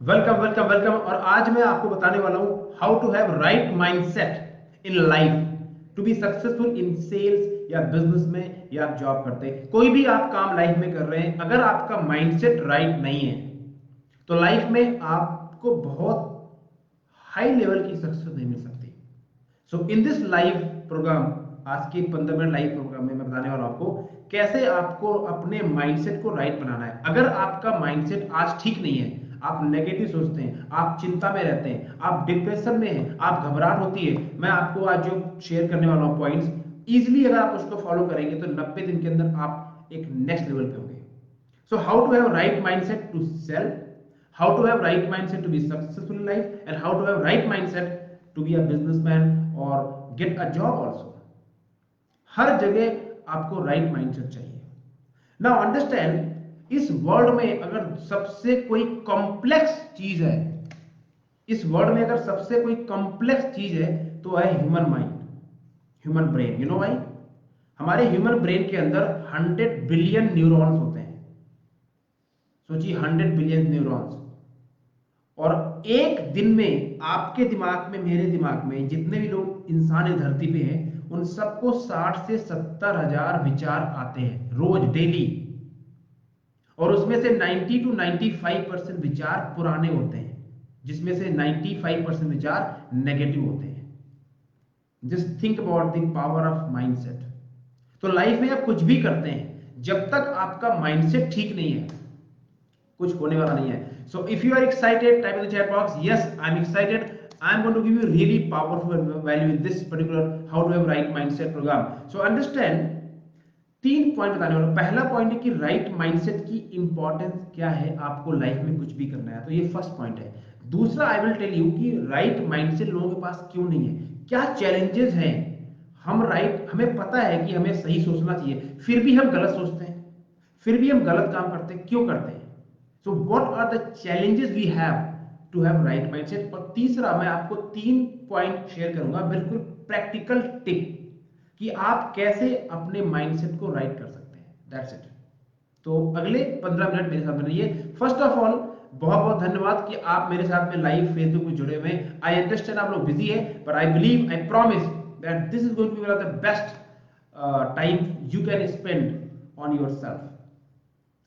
Welcome welcome welcome. और आज मैं आपको बताने वाला हूं how to have right mindset in life to be successful in sales या बिजनेस में या आप जॉब करते हैं, कोई भी आप काम लाइफ में कर रहे हैं। अगर आपका माइंडसेट राइट नहीं है तो लाइफ में आपको बहुत हाई लेवल की सक्सेस नहीं मिल सकती। सो इन दिस लाइव प्रोग्राम, आज के 15 मिनट लाइव प्रोग्राम में मैं बताने वाला हूं आपको कैसे आपको अपने माइंडसेट को राइट बनाना है। अगर आपका माइंडसेट आज ठीक नहीं है, आप नेगेटिव सोचते हैं, आप चिंता में रहते हैं, आप डिप्रेशन में हैं, आप घबराहट होती है, मैं आपको आज जो शेयर करने वाला हूं पॉइंट्स, इजीली अगर आप उसको फॉलो करेंगे तो 90 दिन के अंदर आप एक नेक्स्ट लेवल पे होंगे। So how to have right mindset to sell, how to have right mindset to be successful in life, and how to have right mindset to be a businessman or get a job also. हर जगह आपको right mindset चाहिए। Now understand, इस world में अगर सबसे कोई complex चीज है, इस वर्ल्ड में अगर सबसे कोई कॉम्प्लेक्स चीज है तो है human mind, human brain. You know why? हमारे ह्यूमन ब्रेन के अंदर 100 बिलियन न्यूरॉन्स होते हैं। सोचिए, 100 बिलियन न्यूरॉन्स। और एक दिन में आपके दिमाग में, मेरे दिमाग में, जितने भी लोग इंसान इस धरती पे हैं, उन सबको 60 से 70 हजार विचार आते हैं रोज, डेली। और उसमें से 90 to 95% विचार पुराने होते हैं, जिसमें से 95% विचार नेगेटिव होते हैं। Just think about the power of mindset. तो लाइफ में आप कुछ भी करते हैं, जब तक आपका माइंडसेट ठीक नहीं है कुछ होने वाला नहीं है। So if you are excited, type in the chat box, yes, I'm excited. I'm going to give you really powerful value in this particular how to have right mindset program. So understand, 3 point बताने वाला हूं। पहला point है कि right mindset की importance क्या है आपको लाइफ में कुछ भी करना है, तो ये फर्स्ट पॉइंट है। दूसरा, आई विल टेल यू कि राइट माइंडसेट लोगों के पास क्यों नहीं है, क्या चैलेंजेस हैं। हमें पता है कि हमें सही सोचना चाहिए, फिर भी हम गलत सोचते हैं, फिर भी हम गलत काम करते हैं, क्यों करते हैं। So what are the challenges we have to have right mindset. और तीसरा, मैं आपको 3 पॉइंट शेयर करूंगा, बिल्कुल प्रैक्टिकल टिप, कि आप कैसे अपने माइंडसेट को राइट कर सकते हैं। That's it. तो अगले 15 मिनट मेरे साथ रहिए। फर्स्ट ऑफ ऑल, बहुत बहुत धन्यवाद कि आप मेरे साथ में लाइव फेसबुक में जुड़े हुए हैं। आई अंडरस्टैंड आप लोग बिजी है, but I believe, I promise that this is going to be one of the best time you can spend on yourself.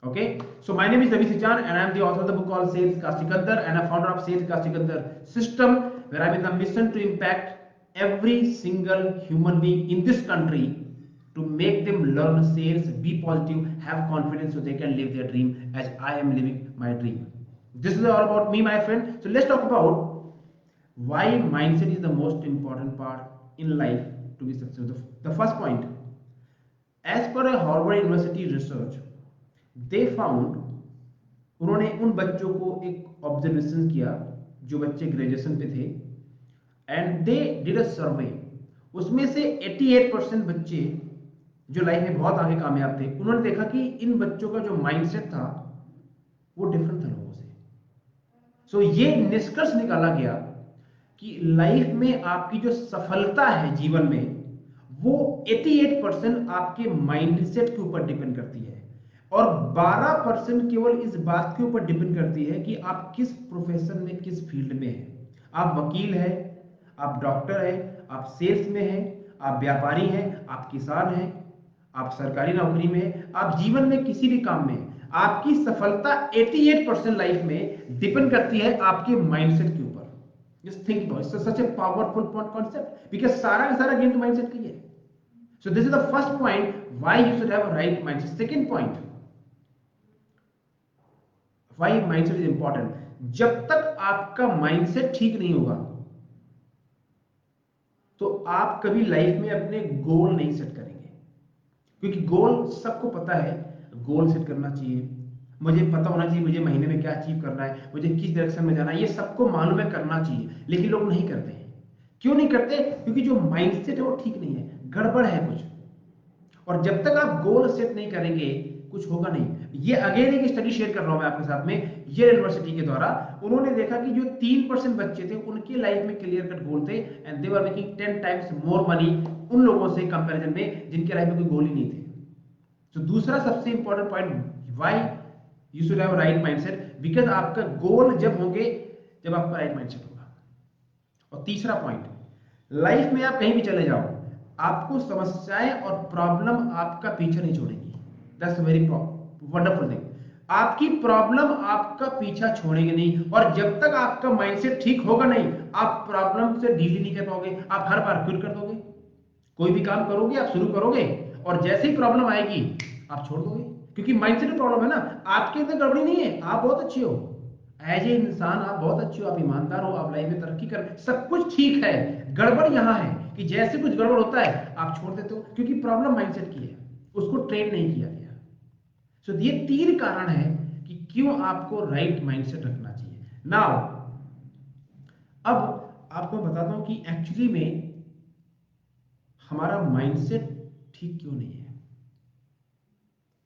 Okay, so my name is Ravi Sichan and I am the author of the book called Sales ka Sikandar and a founder of Sales ka Sikandar system, where I am in the mission to impact every single human being in this country to make them learn sales, be positive, have confidence so they can live their dream as I am living my dream. This is all about me, my friend. So let's talk about why mindset is the most important part in life to be successful. The first point, as per a Harvard University research, they found, उन्होंने उन बच्चों को एक observation किया जो बच्चे graduation पे थे, एंड दे डिड अ सर्वे। उसमें से 88% बच्चे जो लाइफ में बहुत आगे कामयाब थे, उन्होंने देखा कि इन बच्चों का जो माइंडसेट था वो डिफरेंट था लोगों से। सो ये निष्कर्ष निकाला गया कि लाइफ में आपकी जो सफलता है जीवन में, वो 88% आपके माइंडसेट के ऊपर डिपेंड करती है, और 12% केवल इस बात के ऊपर डिपेंड करती है कि आप किस प्रोफेशन में, किस फील्ड में हैं। आप वकील हैं, आप डॉक्टर हैं, आप सेल्स में हैं, आप व्यापारी हैं, आप किसान हैं, आप सरकारी नौकरी में हैं, आप जीवन में किसी भी काम में हैं, आपकी सफलता 88% लाइफ में डिपेंड करती है आपके माइंडसेट के ऊपर। Just think about it's such a powerful concept, because सारा का सारा गेम तो माइंडसेट का ही है। सो this is the first point, why you should have a right mindset. Second point, why mindset is important. जब तक आपका माइंडसेट ठीक नहीं होगा तो आप कभी लाइफ में अपने गोल नहीं सेट करेंगे, क्योंकि गोल सबको पता है, गोल सेट करना चाहिए, मुझे पता होना चाहिए मुझे महीने में क्या अचीव करना है, मुझे किस डायरेक्शन में जाना है, ये सबको मालूम है, करना चाहिए, लेकिन लोग नहीं करते हैं। क्यों नहीं करते? क्योंकि जो माइंडसेट है वो ठीक नहीं है, गड़बड़ है कुछ। और जब तक आप गोल सेट नहीं करेंगे कुछ होगा नहीं। ये अगेन एक स्टडी शेयर कर रहा हूं मैं आपके साथ में, ये यूनिवर्सिटी के द्वारा। उन्होंने देखा कि जो 3% बच्चे थे उनके लाइफ में क्लियर कट गोल थे, and they were making 10 times more money उन लोगों से कंपैरिजन में जिनके लाइफ में कोई गोल ही नहीं थे। तो दूसरा सबसे important point, why you should have right mindset, because आपका गोल जब होंगे जब आपका राइट माइंडसेट होगा। और तीसरा पॉइंट, लाइफ में आप कहीं भी चले जाओ, आपको समस्याएं और प्रॉब्लम आपका पीछा नहीं छोड़ेगी। That's very wonderful thing. आपकी प्रॉब्लम आपका पीछा छोड़ेगी नहीं, और जब तक आपका माइंडसेट ठीक होगा नहीं, आप प्रॉब्लम से डील ही नहीं कर पाओगे। आप हर बार क्विट कर दोगे। कोई भी काम करोगे, आप शुरू करोगे और जैसे ही प्रॉब्लम आएगी आप छोड़ दोगे, क्योंकि माइंडसेट में प्रॉब्लम है ना। आपके अंदर गड़बड़ी नहीं है, आप बहुत अच्छे हो, एज ए इंसान आप बहुत अच्छे हो, आप ईमानदार हो, आप लाइफ में तरक्की कर, सब कुछ ठीक है। गड़बड़ यहां है कि जैसे कुछ गड़बड़ होता है आप छोड़ देते हो, क्योंकि प्रॉब्लम माइंडसेट की है, उसको ट्रेन नहीं किया गया। सो ये 3 कारण है कि क्यों आपको राइट माइंडसेट रखना चाहिए। नाउ अब आपको बताता हूं कि एक्चुअली में हमारा माइंडसेट ठीक क्यों नहीं है,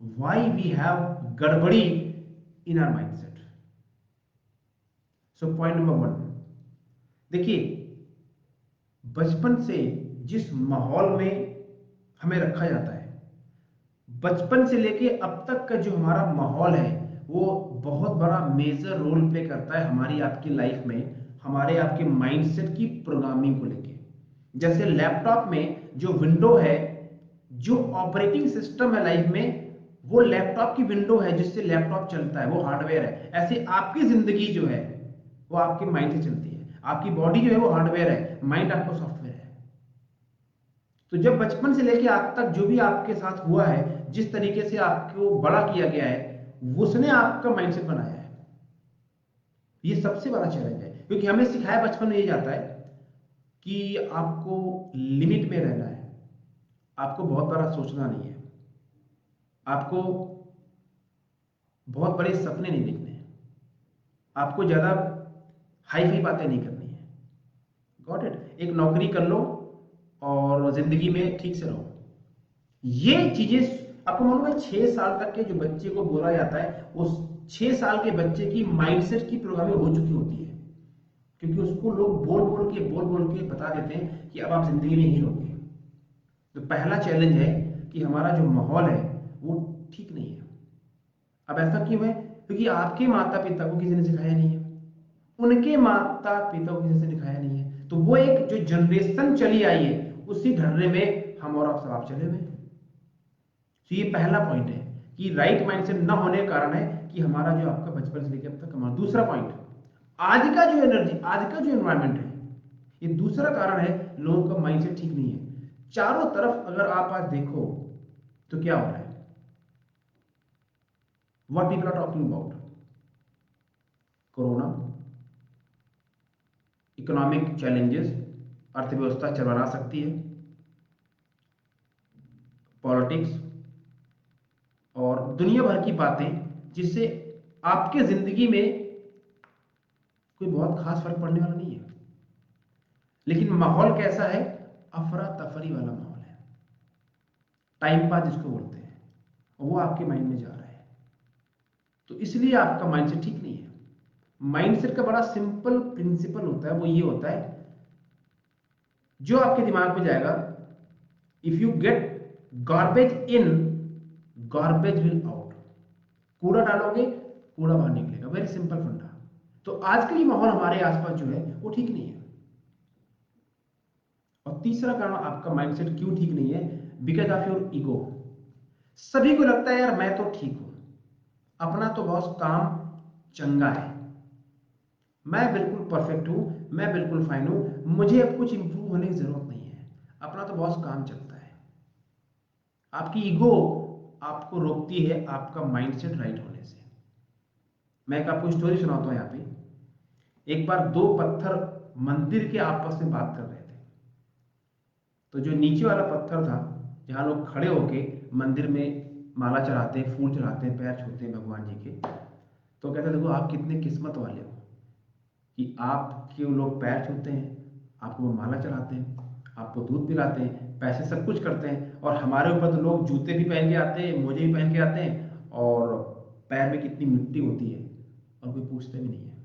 वाई वी हैव गड़बड़ी इन are mindset. So point number 1, देखिए बचपन से जिस माहौल में हमें रखा जाता है, बचपन से लेके अब तक का जो हमारा माहौल है, वो बहुत बड़ा मेजर रोल प्ले करता है हमारी आपकी लाइफ में, हमारे आपके माइंडसेट की प्रोग्रामिंग को लेके। जैसे लैपटॉप में जो विंडो है, जो ऑपरेटिंग सिस्टम है लाइफ में, वो लैपटॉप की विंडो है जिससे लैपटॉप चलता है, वो हार्डवेयर है। ऐसे आपकी जिंदगी जो है वो आपके माइंड से चलती है। आपकी बॉडी जो है वो हार्डवेयर है, माइंड आपको सॉफ्टवेयर है। तो जब बचपन से लेकर आज तक जो भी आपके साथ हुआ है, जिस तरीके से आपको बड़ा किया गया है, उसने आपका माइंडसेट बनाया है। ये सबसे बड़ा चैलेंज है, क्योंकि हमें सिखाया बचपन में ये जाता है कि आपको लिमिट में रहना है, आपको बहुत बड़ा सोचना नहीं है, आपको बहुत बड़े सपने नहीं देखने हैं, आपको ज्यादा हाई फाई बातें नहीं करनी है। Got it? एक नौकरी कर लो और जिंदगी में ठीक से रहो। ये चीजें आपको मालूम है, 6 साल तक के जो बच्चे को बोला जाता है, उस 6 साल के बच्चे की माइंडसेट की प्रोग्रामिंग हो चुकी होती है, क्योंकि उसको लोग बोल बोल के बता देते हैं कि अब आप जिंदगी में ही रहोगे। तो पहला चैलेंज है कि हमारा जो माहौल है वो ठीक नहीं है। अब ऐसा क्यों है? क्योंकि आपके माता पिता को किसी ने सिखाया नहीं है, उनके माता पिता को किसी ने सिखाया नहीं है, तो वो एक जो जनरेशन चली आई है, उसी ढर्रे में हम और आप सब आप चले हुए हैं। तो ये पहला पॉइंट है कि राइट माइंडसेट न होने के कारण है कि हमारा जो आपका बचपन से लेकर अब तक हमारा। दूसरा पॉइंट, आज का जो एनर्जी, आज का जो एनवायरमेंट है, ये दूसरा कारण है, लोगों का माइंडसेट ठीक नहीं है। चारों तरफ अगर आप आज देखो तो क्या हो रहा है, what people are talking about? Corona, economic challenges, अर्थव्यवस्था चरमरा सकती है, पॉलिटिक्स और दुनिया भर की बातें, जिससे आपके जिंदगी में कोई बहुत खास फर्क पड़ने वाला नहीं है। लेकिन माहौल कैसा है? अफरा तफरी वाला माहौल है, टाइम पास जिसको बोलते हैं, और वो आपके माइंड में जा रहा है। तो इसलिए आपका माइंडसेट ठीक नहीं है। माइंडसेट का बड़ा सिंपल प्रिंसिपल होता है, वो ये होता है, जो आपके दिमाग में जाएगा, if you get garbage in, garbage will out. कूड़ा डालोगे, कूड़ा बाहर निकलेगा। वेरी सिंपल फंडा। तो आज का ये माहौल हमारे आसपास जो है वो ठीक नहीं है। और तीसरा कारण आपका माइंडसेट क्यों ठीक नहीं है, बिकॉज ऑफ योर ईगो। सभी को लगता है यार मैं तो ठीक हूं, अपना तो बॉस काम चंगा है, मैं बिल्कुल परफेक्ट हूं, मैं बिल्कुल फाइन हूं, मुझे अब कुछ इंप्रूव होने की जरूरत नहीं है, अपना तो बॉस काम चलता है। आपकी ईगो आपको रोकती है आपका माइंडसेट राइट होने से। मैं एक आपको स्टोरी सुनाता हूं। यहां पे एक बार 2 पत्थर मंदिर के आपस में बात कर रहे थे। तो जो नीचे वाला पत्थर था, जहां लोग खड़े होके मंदिर में माला चढ़ाते हैं, फूल चढ़ाते हैं, पैर छूते हैं भगवान जी के, तो कहते देखो आप कितने किस्मत वाले हो कि आपके लोग पैर छूते हैं, आपको वो माला चढ़ाते हैं, आपको दूध पिलाते हैं, पैसे सब कुछ करते हैं, और हमारे ऊपर तो लोग जूते भी पहन के आते हैं, मोजे भी पहन के आते हैं, और पैर में कितनी मिट्टी होती है और कोई पूछते भी नहीं है।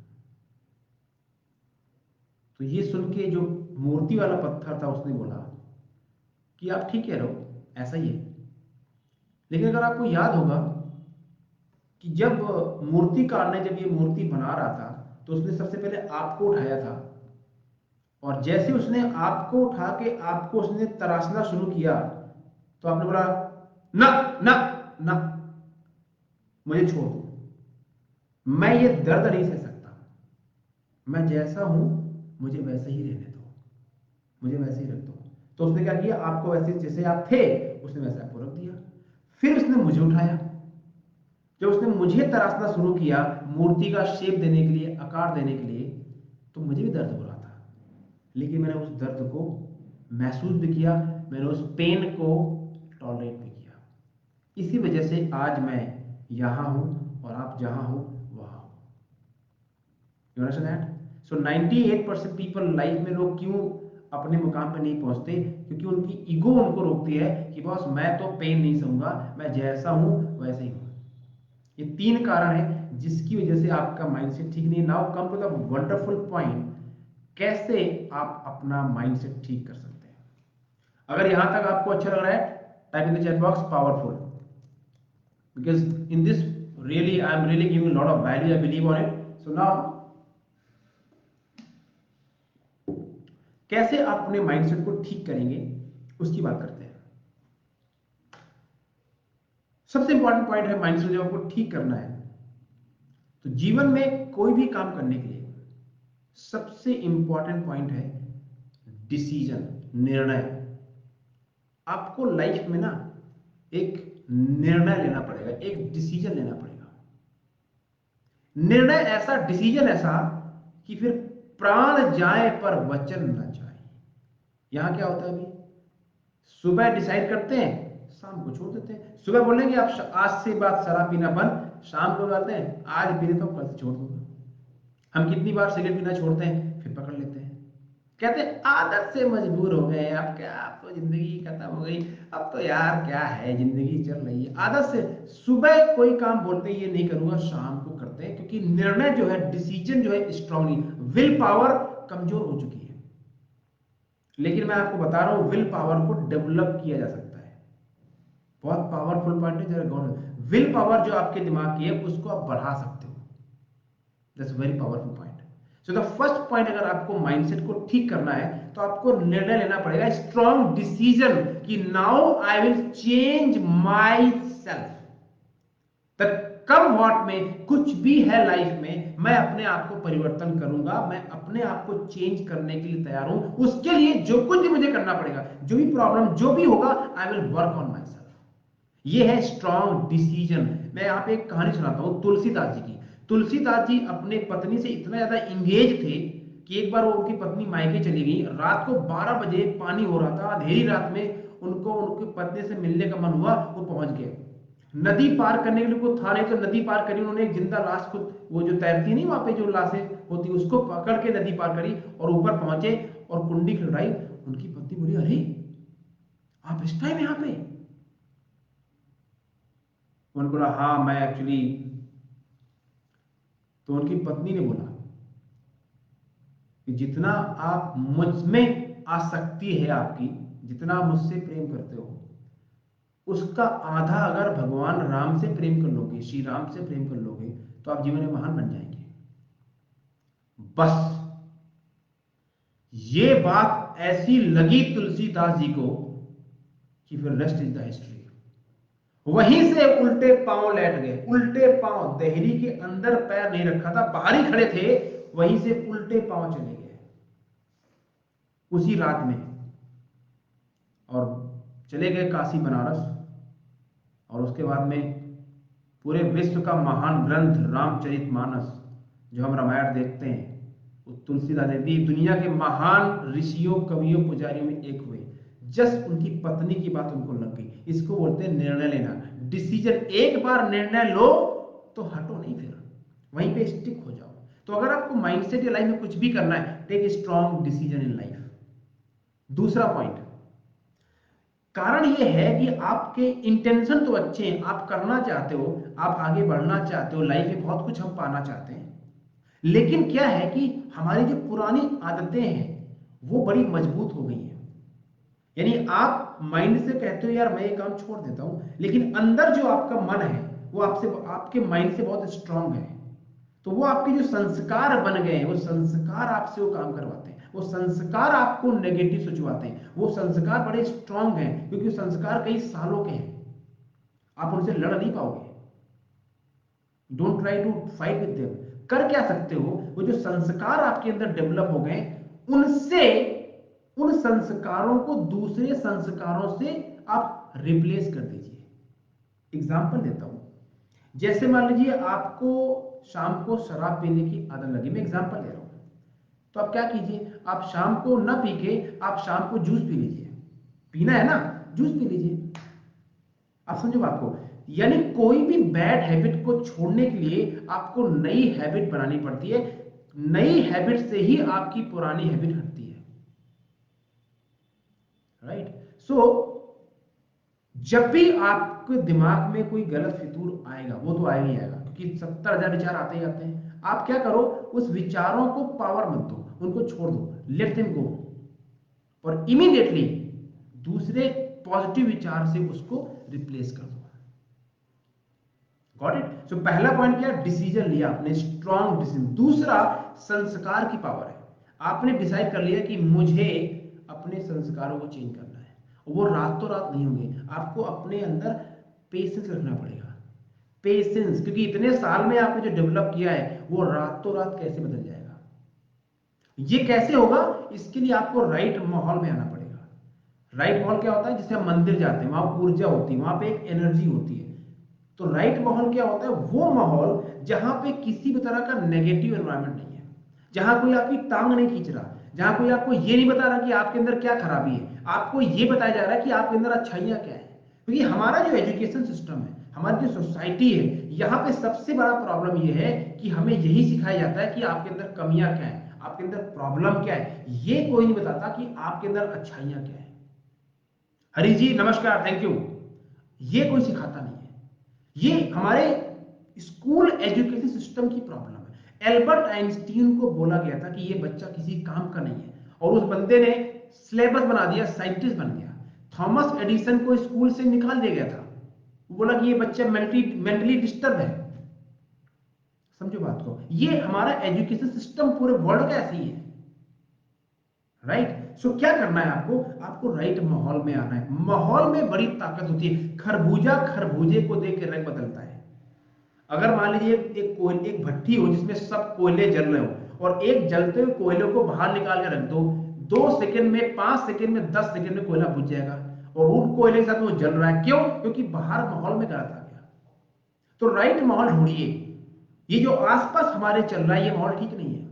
तो ये सुन के जो मूर्ति वाला पत्थर था उसने बोला कि आप ठीक कह रहे हो, ऐसा ही है, लेकिन अगर आपको याद होगा कि जब मूर्तिकार ने जब ये मूर्ति बना रहा था तो उसने सबसे पहले आपको उठाया था, और जैसे उसने आपको उठा के आपको उसने तराशना शुरू किया तो आपने बोला ना ना ना, मुझे छोड़ दो, मैं ये दर्द नहीं सह सकता, मैं जैसा हूं मुझे वैसे ही रहने दो, मुझे वैसे ही रख दो। तो उसने क्या किया, आपको वैसे जैसे आप थे उसने वैसे आपको रख दिया। फिर उसने मुझे उठाया, जब उसने मुझे तराशना शुरू किया मूर्ति का शेप देने के लिए, आकार देने के लिए, तो मुझे भी दर्द हो रहा था, लेकिन मैंने उस दर्द को महसूस भी किया, मैंने उस पेन को टॉलरेट भी किया। इसी वजह से आज मैं यहां हूं और आप जहां हो वहां हो। You understand that? So 98% people life में लोग क्यों अपने मुकाम पे नहीं पहुंचते? क्योंकि उनकी ईगो उनको रोकती है कि बॉस मैं तो पेन नहीं सहूंगा, मैं जैसा हूं वैसे ही हूं। ये 3 कारण है जिसकी वजह से आपका माइंडसेट ठीक नहीं। Now come to the wonderful point, कैसे आप अपना माइंडसेट ठीक कर सकते हैं। अगर यहां तक आपको अच्छा लग रहा है, type in the chat box powerful, because in this really I am really giving lot of value, I believe on it. So now कैसे आप अपने माइंडसेट को ठीक करेंगे उसकी बात करते हैं। सबसे इंपॉर्टेंट पॉइंट है माइंडसेट जब आपको ठीक करना है तो जीवन में कोई भी काम करने के लिए सबसे इंपॉर्टेंट पॉइंट है डिसीजन, निर्णय। आपको लाइफ में ना एक निर्णय लेना पड़ेगा, एक डिसीजन लेना पड़ेगा। निर्णय ऐसा, डिसीजन ऐसा कि फिर प्राण जाए पर वचन न जाए। यहां क्या होता है, अभी सुबह डिसाइड करते हैं, शाम को छोड़ देते हैं। सुबह बोलेंगे आप आज से बाद शराब पीना बंद, शाम को कहते हैं आज पी लेता हूं कल से छोड़ दूंगा। हम कितनी बार सिगरेट पीना छोड़ते हैं, फिर पकड़ लेते हैं, कहते हैं आदत से मजबूर हो गए, अब क्या, अब तो जिंदगी खत्म हो गई, अब तो यार क्या है, जिंदगी चल रही है आदत से। सुबह कोई काम बोलते हैं ये नहीं करूंगा, शाम को करते हैं, क्योंकि निर्णय जो है, डिसीजन जो है स्ट्रांगली, विल पावर कमजोर हो चुकी है। लेकिन मैं आपको बता रहा हूं विल पावर को डेवलप किया जा सकता है। बहुत पावरफुल पॉइंट है, जरा गौर। विल पावर जो आपके दिमाग की है उसको आप बढ़ा सकते हो, that's very powerful point. So the first point, अगर आपको माइंडसेट को ठीक करना है तो आपको निर्णय लेना पड़ेगा, स्ट्रॉन्ग डिसीजन कि now I will change my self. Come what में कुछ भी है लाइफ में, मैं अपने आप को परिवर्तन करूंगा, मैं अपने आप को चेंज करने के लिए तैयार हूं। उसके लिए जो कुछ भी मुझे करना पड़ेगा, जो भी प्रॉब्लम जो भी होगा, I will work on my self. ये है स्ट्रॉन्ग डिसीजन। मैं यहां पे एक कहानी सुनाता हूं तुलसीदास जी की। तुलसीदास जी अपने पत्नी से इतना ज्यादा इंगेज थे कि एक बार वो उनकी पत्नी मायके चली गई, रात को 12 बजे पानी हो रहा था, अंधेरी रात में उनको उनकी पत्नी से मिलने का मन हुआ, वो पहुंच गए। नदी पार करने के लिए कोई था नहीं, तो नदी पार करी उन्होंने, एक जिंदा लाश को, वो जो तैरती नहीं वहां पे जो लाशें होती, उसको पकड़ के नदी पार करी और ऊपर पहुंचे और कुंडी खड़काई। उनकी पत्नी बोली अरे आप इस टाइम यहां पे? उन्होंने बोला हाँ मैं एक्चुअली। तो उनकी पत्नी ने बोला कि जितना आप मुझ में आसक्ति है आपकी, जितना आप मुझसे प्रेम करते हो, उसका आधा अगर भगवान राम से प्रेम कर लोगे, श्री राम से प्रेम कर लोगे, तो आप जीवन में महान बन जाएंगे। बस ये बात ऐसी लगी तुलसीदास जी को कि फिर रेस्ट इज द हिस्ट्री। वहीं से उल्टे पांव लेट गए, उल्टे पांव, देहरी के अंदर पैर नहीं रखा था, बाहर ही खड़े थे, वहीं से उल्टे पांव चले गए उसी रात में, और चले गए काशी बनारस। और उसके बाद में पूरे विश्व का महान ग्रंथ रामचरितमानस, जो हम रामायण देखते हैं, तुलसीदास जी दुनिया के महान ऋषियों, कवियों, पुजारियों में एक हुए। जस्ट उनकी पत्नी की बात उनको लग गई। इसको बोलते हैं निर्णय लेना, डिसीजन। एक बार निर्णय लो तो हटो नहीं, फिर वहीं पे स्टिक हो जाओ। तो अगर आपको माइंडसेट या लाइफ में कुछ भी करना है, take a strong decision in life. दूसरा पॉइंट, कारण यह है कि आपके इंटेंशन तो अच्छे हैं, आप करना चाहते हो, आप आगे बढ़ना चाहते हो, लाइफ में बहुत कुछ हम पाना चाहते हैं, लेकिन क्या है कि हमारी जो पुरानी आदतें हैं वो बड़ी मजबूत हो गई हैं। यानी आप माइंड से कहते हो यार मैं ये काम छोड़ देता हूं, लेकिन अंदर जो आपका मन है वो आपसे, आपके माइंड से बहुत स्ट्रांग है, तो वो आपके जो संस्कार बन गए हैं, वो संस्कार आपसे वो काम करवाते हैं, वो संस्कार आपको नेगेटिव सोचवाते हैं, वो संस्कार बड़े स्ट्रांग हैं क्योंकि संस्कार कई सालों के हैं, आप उनसे लड़ नहीं पाओगे। Don't try to fight with them. कर क्या सकते हो, वो जो संस्कार आपके अंदर डेवलप हो गए उनसे, उन संस्कारों को दूसरे संस्कारों से आप रिप्लेस कर दीजिए। एग्जाम्पल देता हूं, जैसे मान लीजिए आपको शाम को शराब पीने की आदत लगी, मैं एग्जांपल दे रहा हूं, तो आप क्या कीजिए, आप शाम को ना पी के आप शाम को जूस पी लीजिए, पीना है ना, जूस पी लीजिए। आप समझो बात को, यानी कोई भी बैड हैबिट को छोड़ने के लिए आपको नई हैबिट बनानी पड़ती है, नई हैबिट से ही आपकी पुरानी हैबिट हटती है, राइट। सो जब भी आपके दिमाग में कोई गलत फितूर आएगा, वो तो आएगा ही आएगा क्योंकि 70,000 विचार आते ही आते हैं, आप क्या करो, उस विचारों को पावर मत दो, उनको छोड़ दो, लेट देम गो, और इमीडिएटली दूसरे पॉजिटिव विचार से उसको रिप्लेस कर दो। Got it. सो पहला पॉइंट क्या, डिसीजन लिया आपने, स्ट्रॉन्ग डिसीजन। दूसरा, संस्कार की पावर है, आपने डिसाइड कर लिया कि मुझे अपने संस्कारों को चेंज करना है, वो रातों रात नहीं होंगे, आपको अपने अंदर पेशेंस रखना पड़ेगा, पेशेंस, क्योंकि इतने साल में आपने जो डेवलप किया है वो रातों रात कैसे बदल जाएगा। ये कैसे होगा, इसके लिए आपको राइट माहौल में आना पड़ेगा। राइट माहौल क्या होता है, जैसे हम मंदिर जाते हैं, वहां ऊर्जा होती है, वहां पे एक एनर्जी होती है। तो राइट माहौल क्या होता है, वो माहौल जहां पे किसी भी तरह का नेगेटिव एनवायरनमेंट नहीं है, जहां कोई आपकी टांग नहीं खींच रहा, जहां कोई आपको ये नहीं बता रहा कि आपके अंदर क्या खराबी है, आपको ये बताया जा रहा है कि आपके अंदर अच्छाइयां क्या है। क्योंकि हमारा जो एजुकेशन सिस्टम है, हमारी जो सोसाइटी है, यहाँ पे सबसे बड़ा प्रॉब्लम ये है कि हमें यही सिखाया जाता है कि आपके अंदर कमियां क्या है, आपके अंदर प्रॉब्लम क्या है, ये कोई नहीं बताता कि आपके अंदर अच्छाइयां क्या है। हरी जी नमस्कार, थैंक यू। ये कोई सिखाता नहीं है, ये हमारे स्कूल एजुकेशन सिस्टम की प्रॉब्लम है। एल्बर्ट आइंस्टीन को बोला गया था कि ये बच्चा किसी काम का नहीं है, और उस बंदे ने सिलेबस बना दिया, साइंटिस्ट बन गया। थॉमस एडिसन को स्कूल से निकाल दिया गया था, वो बोला कि ये बच्चा मेंटली डिस्टर्ब है। समझो बात को, ये हमारा एजुकेशन सिस्टम पूरे वर्ल्ड का ऐसे ही है, राइट। सो क्या करना है आपको, आपको राइट माहौल में आना है। माहौल में बड़ी ताकत होती है, खरबूजा खरबूजे को देख के रंग बदलता है। अगर मान लीजिए एक भट्टी हो जिसमें सब कोयले जल रहे हो, और एक जलते हुए कोयले को बाहर निकाल के रख दो, 2 सेकंड में, 5 सेकंड में, 10 सेकंड में कोयला बुझ जाएगा, और उन कोयले के साथ वो जल रहा है, क्यों, क्योंकि बाहर माहौल में गलत आ गया। तो राइट माहौल ढूंढिए। ये जो आसपास हमारे चल रहा है, ये माहौल ठीक नहीं है,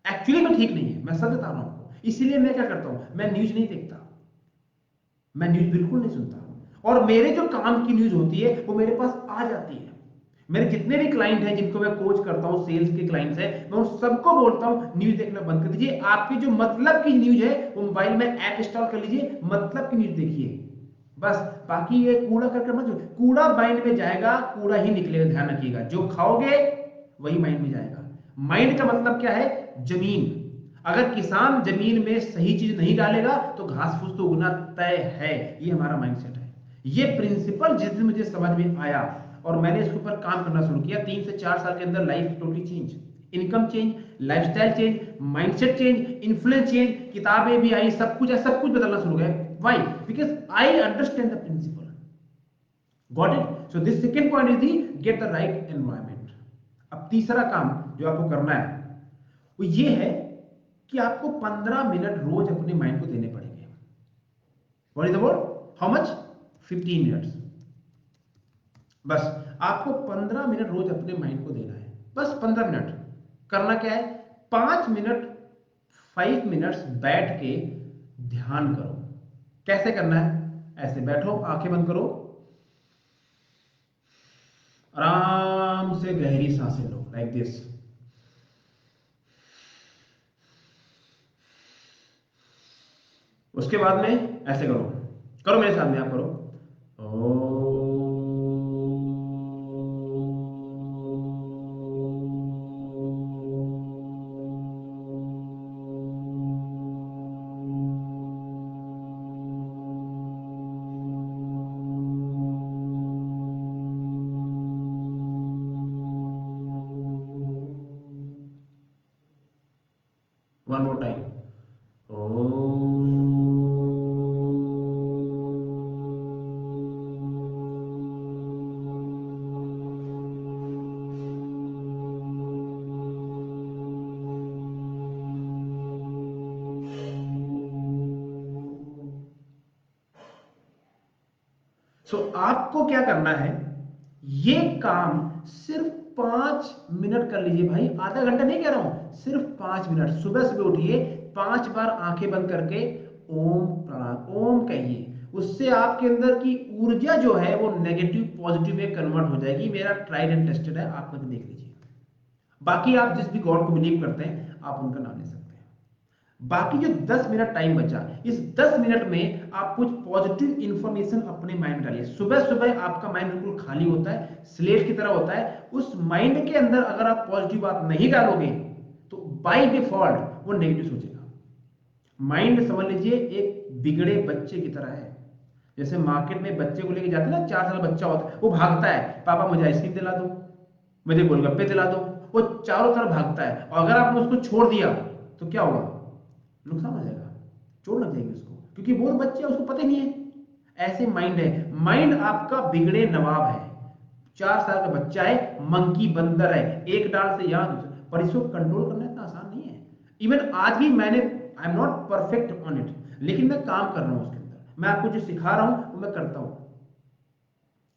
एक्चुअली में ठीक नहीं है, मैं सच बता रहा हूं आपको। इसीलिए मैं क्या करता हूं, मैं न्यूज नहीं देखता, मैं न्यूज बिल्कुल नहीं सुनता, और मेरे जो काम की न्यूज होती है वो मेरे पास आ जाती है। मेरे जितने भी क्लाइंट हैं जिनको मैं कोच करता हूं, सेल्स के क्लाइंट्स हैं, मैं उन सबको बोलता हूं न्यूज देखना बंद कर दीजिए। आपकी जो मतलब की न्यूज है वो मोबाइल में ऐप इंस्टॉल कर लीजिए, मतलब की न्यूज देखिए बस। बाकी ये कूड़ा करके मत, कूड़ा माइंड में जाएगा, कूड़ा ही निकलेगा, ध्यान रखिएगा। जो खाओगे वही माइंड में जाएगा। माइंड का मतलब क्या है, जमीन। अगर किसान जमीन में सही चीज नहीं डालेगा तो घास फूस तो उगना तय है, ये हमारा माइंडसेट है। ये प्रिंसिपल जिस दिन मुझे समझ में आया और मैंने इसके ऊपर काम करना शुरू किया, 3 से 4 साल के अंदर life totally change, income change, lifestyle change, mindset change, influence change, किताबें भी आई, सब कुछ है, सब कुछ बदलना शुरू हो गया। Why? Because I understand the principle. Got it. So this second point is the get the right environment. अब तीसरा काम जो आपको करना है वो ये है कि आपको 15 मिनट रोज अपने माइंड को देने पड़ेंगे। What is the word, how much, 15 minutes. बस आपको 15 मिनट रोज अपने माइंड को देना है, बस 15 मिनट। करना क्या है, 5 मिनट, 5 मिनट्स बैठ के ध्यान करो। कैसे करना है, ऐसे बैठो, आंखें बंद करो, आराम से गहरी सांसें लो, लाइक दिस। उसके बाद में ऐसे करो, करो मेरे सामने, आप करो। One more time. सो आपको क्या करना है, ये काम सिर्फ 5 मिनट कर लीजिए भाई, आधा घंटा नहीं कह रहा हूं, सिर्फ 5 मिनट। सुबह सुबह उठिए, 5 बार आंखें बंद करके ओम प्राणायाम ओम कहिए। उससे आपके अंदर की ऊर्जा जो है वो नेगेटिव पॉजिटिव में कन्वर्ट हो जाएगी। मेरा ट्राइड एंड टेस्टेड है, आप मुझे देख लीजिए। बाकी आप जिस भी गॉड को बिलीव करते हैं आप उनका नाम ले सकते हैं। बाकी जो 10 मिनट टाइम बचा, इस 10 मिनट में आप कुछ पॉजिटिव इंफॉर्मेशन अपने माइंड में डालिए। सुबह सुबह आपका माइंड बिल्कुल खाली होता है, स्लेट की तरह होता है। उस माइंड के अंदर अगर आप पॉजिटिव बात नहीं डालोगे तो बाय डिफॉल्ट वो नेगेटिव सोचेगा। माइंड समझ लीजिए एक बिगड़े बच्चे की तरह है। जैसे मार्केट में बच्चे को लेके जाते हैं ना, 4 साल बच्चा होता है, वो भागता है, पापा मुझे आइसक्रीम दिला दो, मुझे गोलगप्पे दिला दो। वो चारों तरफ भागता है, और अगर आपने उसको छोड़ दिया तो क्या होगा, नुकसान हो जाएगा, चोट लग जाएगी उसको, क्योंकि वो बच्चे है, उसको पता ही नहीं है। ऐसे माइंड है, माइंड आपका बिगड़े नवाब है। 4 साल का बच्चा है, मंकी बंदर है, एक डाल से यहां दूसरे, पर इसको कंट्रोल करना इतना आसान नहीं है। इवन आज भी मैंने, I am not perfect on it, लेकिन मैं काम कर रहा हूं उसके अंदर। मैं आपको जो सिखा रहा हूं वो मैं करता हूं।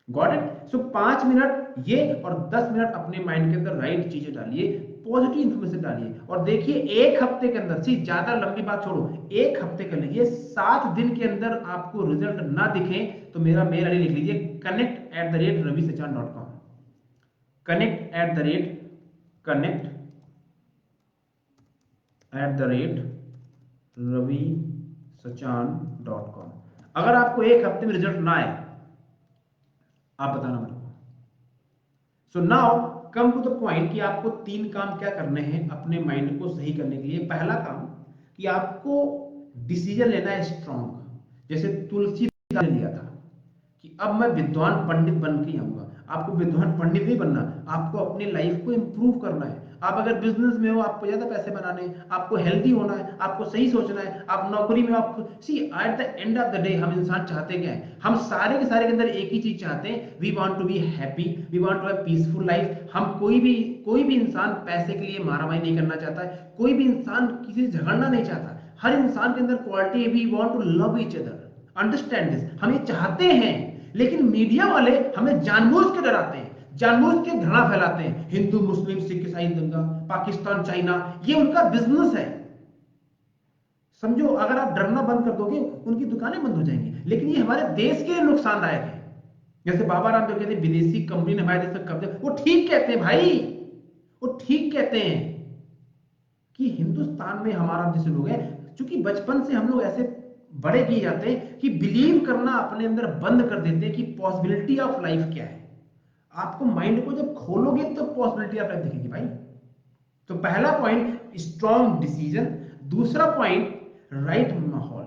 Got it. सो 5 मिनट ये और 10 मिनट अपने माइंड के अंदर राइट चीजें डालिए, पॉजिटिव इंफॉर्मेशन डालिए, और देखिए एक हफ्ते के अंदर, सी ज्यादा लंबी बात छोड़ो, एक हफ्ते कर लीजिए, 7 दिन के अंदर आपको रिजल्ट ना दिखे तो मेरा मेल आईडी लिख लीजिए, connect@ravisachan.com। Connect at the rate ravisachan.com। अगर आपको एक हफ्ते में रिजल्ट ना आए, आप बताना मेरे को। So now come to the point कि आपको 3 काम क्या करने हैं अपने माइंड को सही करने के लिए। पहला काम कि आपको डिसीजन लेना है स्ट्रॉन्ग। जैसे तुलसी ने लिया था कि अब मैं विद्वान पंडित बन के आऊंगा। आपको विद्वान पंडित नहीं बनना, आपको अपनी लाइफ को इंप्रूव करना है। आप अगर बिजनेस में हो, आपको ज्यादा पैसे बनाने हैं, आपको हेल्दी होना है, आपको सही सोचना है। आप नौकरी में, आप see at the end of the day हम इंसान चाहते क्या है, हम सारे के सारे के अंदर एक ही चीज चाहते हैं, we want to be happy, we want to have peaceful life. हम कोई भी इंसान पैसे के लिए मारामारी नहीं करना चाहता है, कोई भी इंसान किसी से झगड़ना नहीं चाहता। हर इंसान के अंदर क्वालिटी है, we want to love each other, understand this, हम ये चाहते हैं। लेकिन मीडिया वाले हमें जानबूझ के डराते हैं, जानबूझ के घृणा फैलाते हैं। हिंदू मुस्लिम सिख ईसाई दंगा, पाकिस्तान चाइना, ये उनका बिजनेस है। समझो, अगर आप डरना बंद कर दोगे उनकी दुकानें बंद हो जाएंगी। लेकिन ये हमारे देश के लिए नुकसानदायक है। जैसे बाबा राम जो कहते हैं विदेशी कंपनी ने हमारे देश पर कब्जा, वो ठीक कहते हैं भाई, वो ठीक कहते हैं कि हिंदुस्तान में हमारा जैसे लोग हैं, क्योंकि बचपन से हम लोग ऐसे बड़े किए जाते हैं कि बिलीव करना अपने अंदर बंद कर देते हैं कि पॉसिबिलिटी ऑफ लाइफ क्या है। आपको माइंड को जब खोलोगे तो पॉसिबिलिटी ऑफ लाइफ दिखेगी भाई। तो पहला पॉइंट स्ट्रॉन्ग डिसीजन, दूसरा पॉइंट राइट माहौल।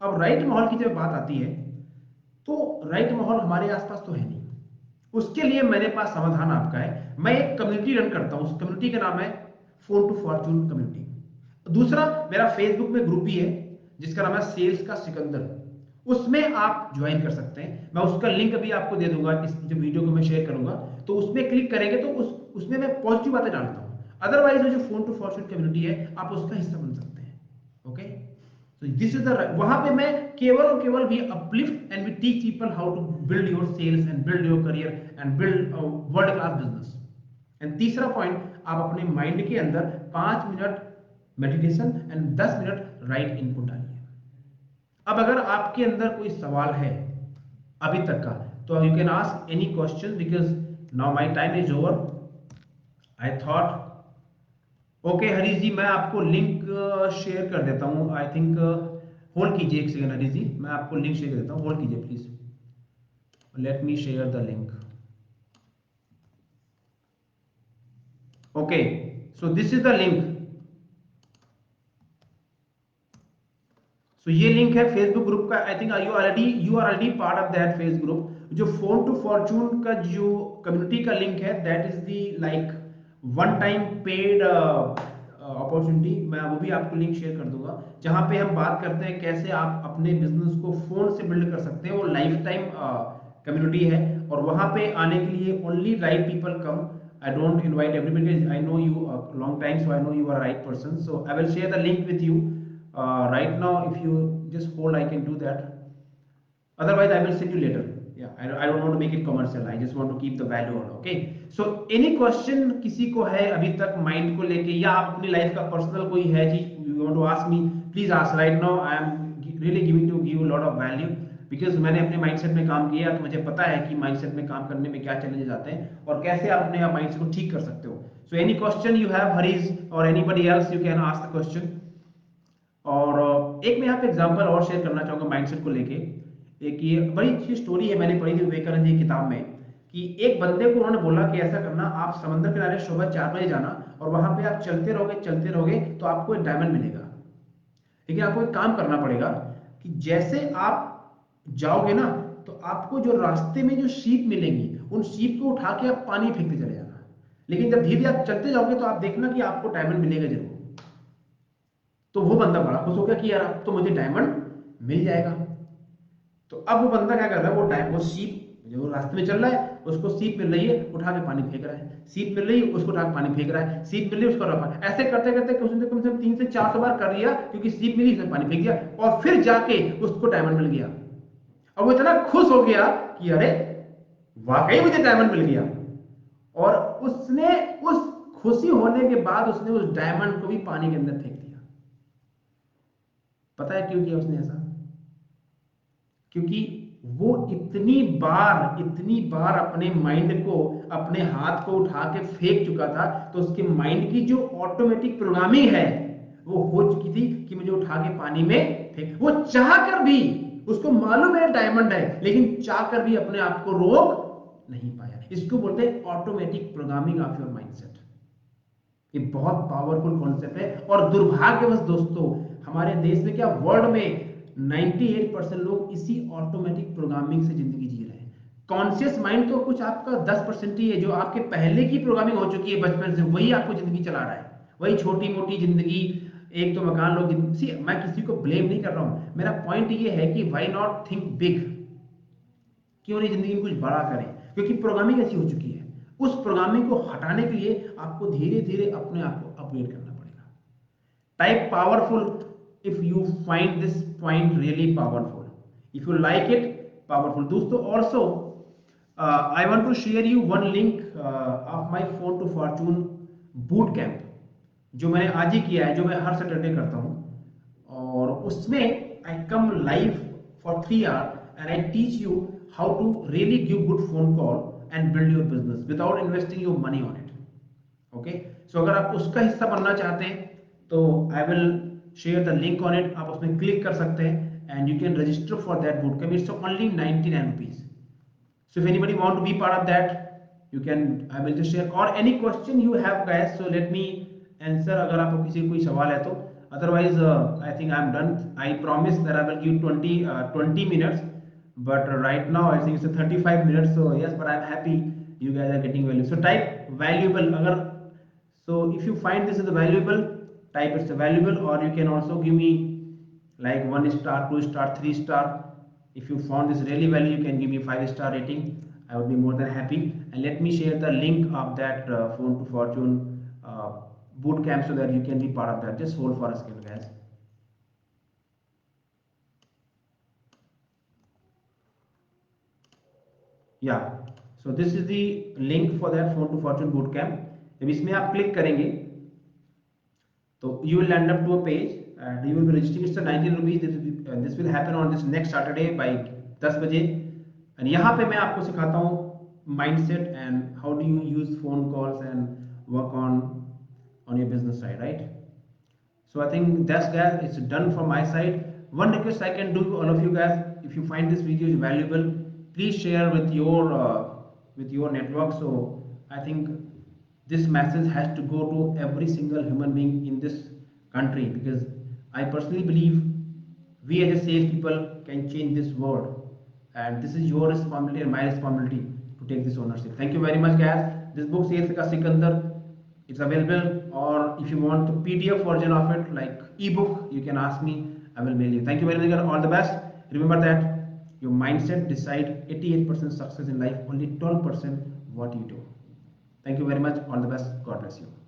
अब राइट माहौल की जब बात आती है तो राइट माहौल हमारे आसपास तो है नहीं। उसके लिए मेरे पास समाधान आपका है। मैं एक कम्युनिटी रन करता हूं, उस कम्युनिटी का नाम है फोन टू फॉर्चून कम्युनिटी। दूसरा मेरा फेसबुक में ग्रुप भी है जिसका नाम है सेल्स का सिकंदर, उसमें आप ज्वाइन कर सकते हैं। मैं उसका लिंक अभी आपको दे दूंगा, इस जो वीडियो को मैं शेयर करूंगा, तो उसमें क्लिक करेंगे तो उसमें मैं पॉजिटिव बातें डालता हूं। अदरवाइज जो फोन टू फॉर्चून कम्युनिटी है आप उसका हिस्सा बन सकते हैं। ओके, तो दिस इज द, वहां पे मैं केवल और केवल we uplift and we teach people how to build your sales and build your career and build world class business. And तीसरा पॉइंट, आप अपने माइंड के अंदर 5 minute meditation and 10 minute right input डालिए। अब अगर आपके अंदर कोई सवाल है अभी तक का, तो you can ask any question because now my time is over. I thought okay Harish ji, मैं आपको लिंक शेयर कर देता हूं। आई थिंक होल्ड कीजिए एक सेकंड हरीश जी, मैं आपको लिंक शेयर कर देता हूं, होल्ड कीजिए please, let me share the link. Okay, so this is the link. So ये लिंक है फेसबुक ग्रुप का। I think you are already part of that face group. जो फोन टू फॉर्चून का जो कम्युनिटी का link है, that is the like one time paid opportunity, मैं वो भी आपको लिंक शेयर कर दूंगा, जहां पे हम बात करते हैं कैसे आप अपने बिजनेस को फोन से बिल्ड कर सकते हैं। वो लाइफ टाइम कम्युनिटी है, और वहां पे आने के लिए only right people come. I don't invite everybody. I know you a long time, so I know you are a right person. So I will share the link with you right now. If you just hold, I can do that. Otherwise, I will send you later. Yeah, I don't want to make it commercial. I just want to keep the value on. Okay. So any question किसी को है अभी तक mind को लेके, या आप अपनी लाइफ का पर्सनल कोई है चीज you want to ask me, please ask right now. I am really giving to give a lot of value because मैंने अपने माइंडसेट में काम किया, तो मुझे पता है कि माइंडसेट में काम करने में क्या चैलेंजेस आते हैं और कैसे आप अपने माइंड्स को ठीक कर सकते हो। So any question you have, Harish or anybody else, you can ask the question. और एक मैं यहाँ पे एग्जांपल और शेयर करना चाहूंगा माइंडसेट को लेके। एक ये बड़ी अच्छी स्टोरी है, मैंने पढ़ी थी विवेकानंद जी की किताब में, कि एक बंदे को उन्होंने बोला कि ऐसा करना, आप समुद्र किनारे सुबह 4 बजे जाना और वहां पे आप चलते रहोगे तो आपको एक डायमंड मिलेगा। लेकिन आपको एक काम करना पड़ेगा कि जैसे आप जाओगे ना, तो आपको जो रास्ते में जो शीप मिलेंगी, उन शीप को उठा के आप पानी फेंकते चले जाना। लेकिन जब धीरे आप चलते जाओगे तो आप देखना कि आपको डायमंड मिलेगा जरूर। तो वो बंदा बड़ा खुश हो गया कि यार अब तो मुझे डायमंड मिल जाएगा। तो अब वो बंदा क्या कर रहा है, वो सीप जो रास्ते में चल रहा है, उसको सीप मिल रही है, उठा के पानी फेंक रहा है, सीप मिल रही है, उसको उठा के पानी फेंक रहा है, सीप मिल रही है, उसको रखा। ऐसे करते करते उसने कम से कम 300 से 400 बार कर लिया, क्योंकि सीप मिली, उसने पानी फेंक दिया और फिर जाके उसको डायमंड मिल गया। अब वो इतना खुश हो गया कि अरे वाकई मुझे डायमंड मिल गया। और उसने उस खुशी होने के बाद उसने उस डायमंड को भी पानी के अंदर फेंक दिया। पता है क्यों किया उसने ऐसा? क्योंकि वो इतनी बार अपने माइंड को, अपने हाथ को उठा के फेंक चुका था, तो उसके माइंड की जो ऑटोमेटिक प्रोग्रामिंग है वो हो चुकी थी कि मुझे उठा के पानी में फेंक। वो चाह कर भी, उसको मालूम है डायमंड है, लेकिन चाह कर भी अपने आप को रोक नहीं पाया। इसको बोलते हैं automatic programming of your mindset. ये बहुत पावरफुल कॉन्सेप्ट है। और दुर्भाग्यवश दोस्तों, हमारे देश में क्या, वर्ल्ड में 98% लोग इसी ऑटोमेटिक प्रोग्रामिंग से जिंदगी जी रहे हैं। कॉन्शियस माइंड तो कुछ आपका 10% ही है, जो आपके पहले की प्रोग्रामिंग हो चुकी है बचपन से, वही आपको जिंदगी चला रहा है, वही छोटी मोटी जिंदगी, एक तो मकान लोग जिंदगी। मैं किसी को ब्लेम नहीं कर रहा हूं, मेरा पॉइंट ये है कि वाई नॉट थिंक बिग, क्यों नहीं जिंदगी में कुछ बड़ा करें, क्योंकि प्रोग्रामिंग ऐसी हो चुकी है। उस प्रोग्रामिंग को हटाने के लिए आपको धीरे धीरे अपने आप को अपग्रेड करना पड़ेगा। Type powerful if you find this point really powerful, if you like it, powerful दोस्तों। also I want to share you one link of my phone to fortune boot camp, जो मैंने आज ही किया है, जो मैं हर सैटरडे करता हूं। और उसमें I come live for 3 hours and I teach you how to really give good phone call and build your business without investing your money on it. Okay, so अगर आप उसका हिस्सा बनना चाहते हैं तो I will share the link on it, आप उसमें क्लिक कर सकते हैं and you can register for that bootcamp. It's only 99 rupees. So if anybody want to be part of that, you can, I will just share, or any question you have guys, so let me answer अगर आपको किसी कोई सवाल है तो। Otherwise I think I'm done. I promise that I will give 20 minutes, but right now I think it's a 35 minutes, so yes, but I'm happy you guys are getting value. So type valuable, अगर, so if you find this is valuable, type it's valuable, or you can also give me like 1 star, 2 star, 3 star. If you found this really value, you can give me 5-star rating. I would be more than happy. And let me share the link of that phone to fortune boot camp so that you can be part of that. Just hold for a second guys. Yeah, so this is the link for that phone to fortune boot camp. जब इसमें आप click करेंगे तो you will end up to a page and you will be registering. It's 19 rupees. This will happen on this next Saturday by 10 बजे। and यहाँ पे मैं आपको सिखाता हूँ mindset and how do you use phone calls and work on your business side, right? So I think that's guys, it's done from my side. One request I can do to all of you guys, if you find this video is valuable, please share with your network. So I think this message has to go to every single human being in this country, because I personally believe we as a sales people can change this world, and this is your responsibility and my responsibility to take this ownership. Thank you very much guys. This book, Sales Ka Sikandar, it's available or if you want the PDF version of it, like ebook, you can ask me. I will mail you. Thank you very much. All the best. Remember that your mindset decide 88% success in life, only 12% what you do. Thank you very much. All the best. God bless you.